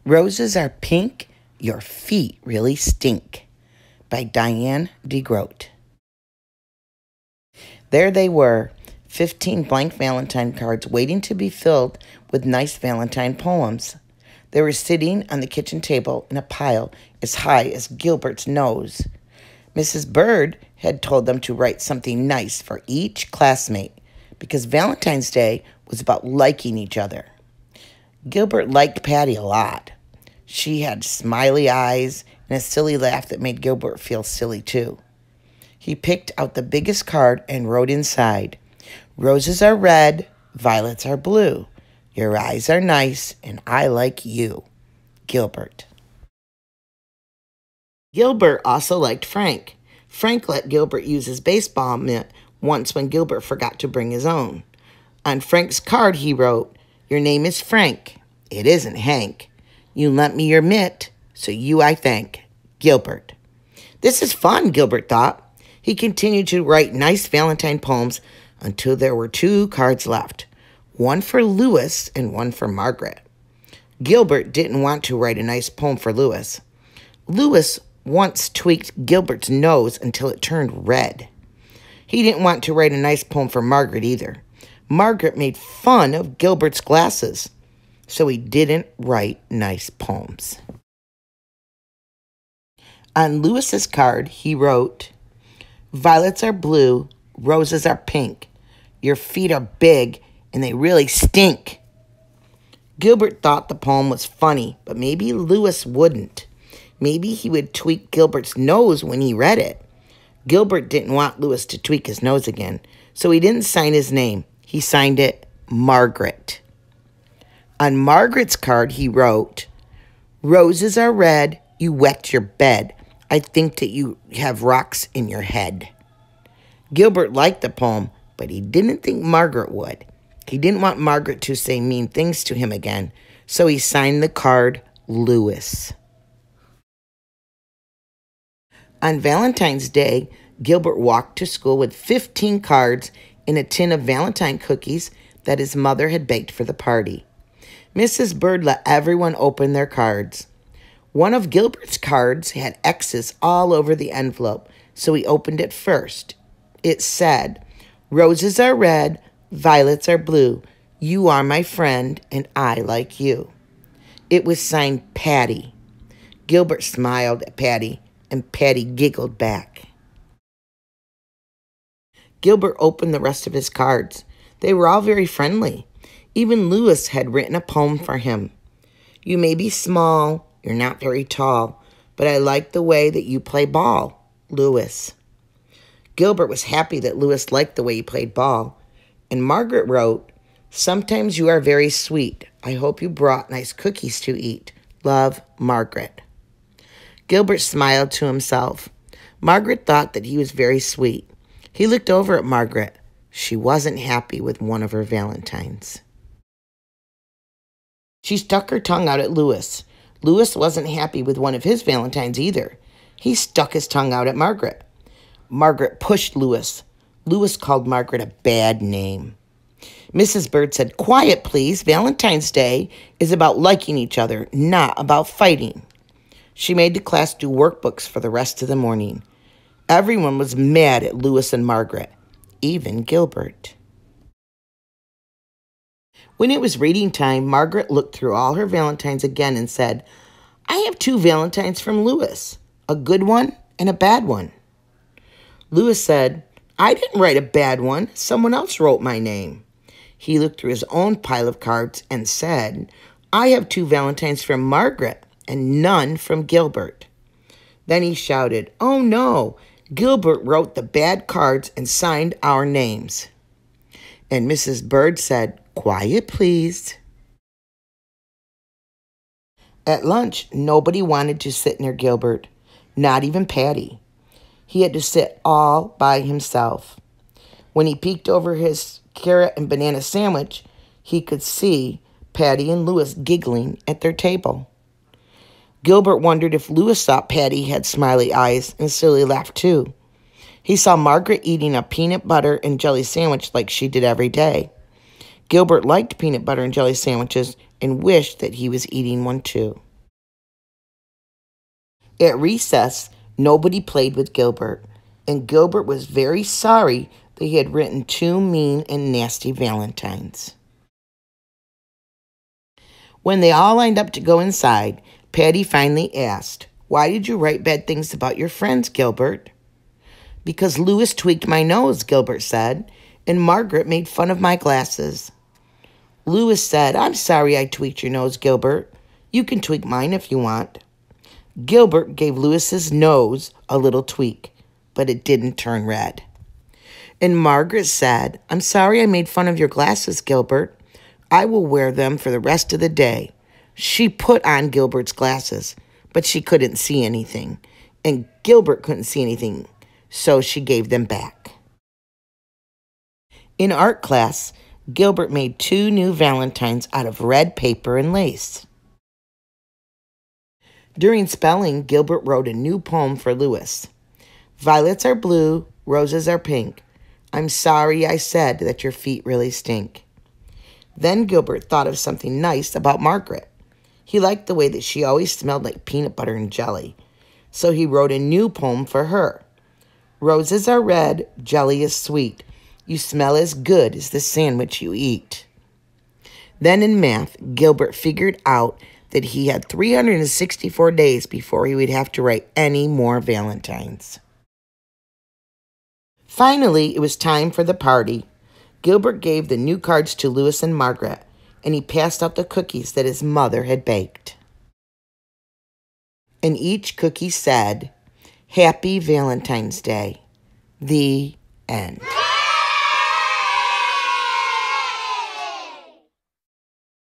Roses are pink, your feet really stink, by Diane DeGroat. There they were, 15 blank Valentine cards waiting to be filled with nice Valentine poems. They were sitting on the kitchen table in a pile as high as Gilbert's nose. Mrs. Bird had told them to write something nice for each classmate because Valentine's Day was about liking each other. Gilbert liked Patty a lot. She had smiley eyes and a silly laugh that made Gilbert feel silly too. He picked out the biggest card and wrote inside, "Roses are red, violets are blue. Your eyes are nice, and I like you, Gilbert." Gilbert also liked Frank. Frank let Gilbert use his baseball mitt once when Gilbert forgot to bring his own. On Frank's card, he wrote, "Your name is Frank. It isn't Hank. You lent me your mitt, so you I thank, Gilbert." This is fun, Gilbert thought. He continued to write nice Valentine poems until there were 2 cards left, one for Louis and one for Margaret. Gilbert didn't want to write a nice poem for Louis. Louis once tweaked Gilbert's nose until it turned red. He didn't want to write a nice poem for Margaret either. Margaret made fun of Gilbert's glasses, so he didn't write nice poems. On Louis's card, he wrote, "Violets are blue, roses are pink. Your feet are big, and they really stink." Gilbert thought the poem was funny, but maybe Louis wouldn't. Maybe he would tweak Gilbert's nose when he read it. Gilbert didn't want Louis to tweak his nose again, so he didn't sign his name. He signed it Margaret. On Margaret's card, he wrote, "Roses are red, you wet your bed. I think that you have rocks in your head." Gilbert liked the poem, but he didn't think Margaret would. He didn't want Margaret to say mean things to him again, so he signed the card Louis. On Valentine's Day, Gilbert walked to school with 15 cards and a tin of Valentine cookies that his mother had baked for the party. Mrs. Bird let everyone open their cards. One of Gilbert's cards had X's all over the envelope, so he opened it first. It said, "Roses are red, violets are blue. You are my friend, and I like you." It was signed Patty. Gilbert smiled at Patty, and Patty giggled back. Gilbert opened the rest of his cards. They were all very friendly. Even Louis had written a poem for him. "You may be small, you're not very tall, but I like the way that you play ball, Louis." Gilbert was happy that Louis liked the way he played ball. And Margaret wrote, "Sometimes you are very sweet. I hope you brought nice cookies to eat. Love, Margaret." Gilbert smiled to himself. Margaret thought that he was very sweet. He looked over at Margaret. She wasn't happy with one of her Valentines. She stuck her tongue out at Louis. Louis wasn't happy with one of his Valentines either. He stuck his tongue out at Margaret. Margaret pushed Louis. Louis called Margaret a bad name. Mrs. Bird said, "Quiet, please. Valentine's Day is about liking each other, not about fighting." She made the class do workbooks for the rest of the morning. Everyone was mad at Louis and Margaret, even Gilbert. When it was reading time, Margaret looked through all her Valentines again and said, "I have 2 Valentines from Louis, a good one and a bad one." Louis said, "I didn't write a bad one. Someone else wrote my name." He looked through his own pile of cards and said, "I have 2 Valentines from Margaret and none from Gilbert." Then he shouted, "Oh no, Gilbert wrote the bad cards and signed our names." And Mrs. Bird said, "Quiet, please." At lunch, nobody wanted to sit near Gilbert, not even Patty. He had to sit all by himself. When he peeked over his carrot and banana sandwich, he could see Patty and Louis giggling at their table. Gilbert wondered if Louis thought Patty had smiley eyes and silly laugh too. He saw Margaret eating a peanut butter and jelly sandwich like she did every day. Gilbert liked peanut butter and jelly sandwiches and wished that he was eating one too. At recess, nobody played with Gilbert, and Gilbert was very sorry that he had written 2 mean and nasty valentines. When they all lined up to go inside, Patty finally asked, "Why did you write bad things about your friends, Gilbert?" "Because Louis tweaked my nose," Gilbert said, "and Margaret made fun of my glasses." Louis said, "I'm sorry I tweaked your nose, Gilbert. You can tweak mine if you want." Gilbert gave Louis's nose a little tweak, but it didn't turn red. And Margaret said, "I'm sorry I made fun of your glasses, Gilbert. I will wear them for the rest of the day." She put on Gilbert's glasses, but she couldn't see anything, and Gilbert couldn't see anything, so she gave them back. In art class, Gilbert made 2 new valentines out of red paper and lace. During spelling, Gilbert wrote a new poem for Louis. "Violets are blue, roses are pink. I'm sorry I said that your feet really stink." Then Gilbert thought of something nice about Margaret. He liked the way that she always smelled like peanut butter and jelly, so he wrote a new poem for her. "Roses are red, jelly is sweet. You smell as good as the sandwich you eat." Then in math, Gilbert figured out that he had 364 days before he would have to write any more valentines. Finally, it was time for the party. Gilbert gave the new cards to Louis and Margaret, and he passed out the cookies that his mother had baked. And each cookie said, "Happy Valentine's Day." The end.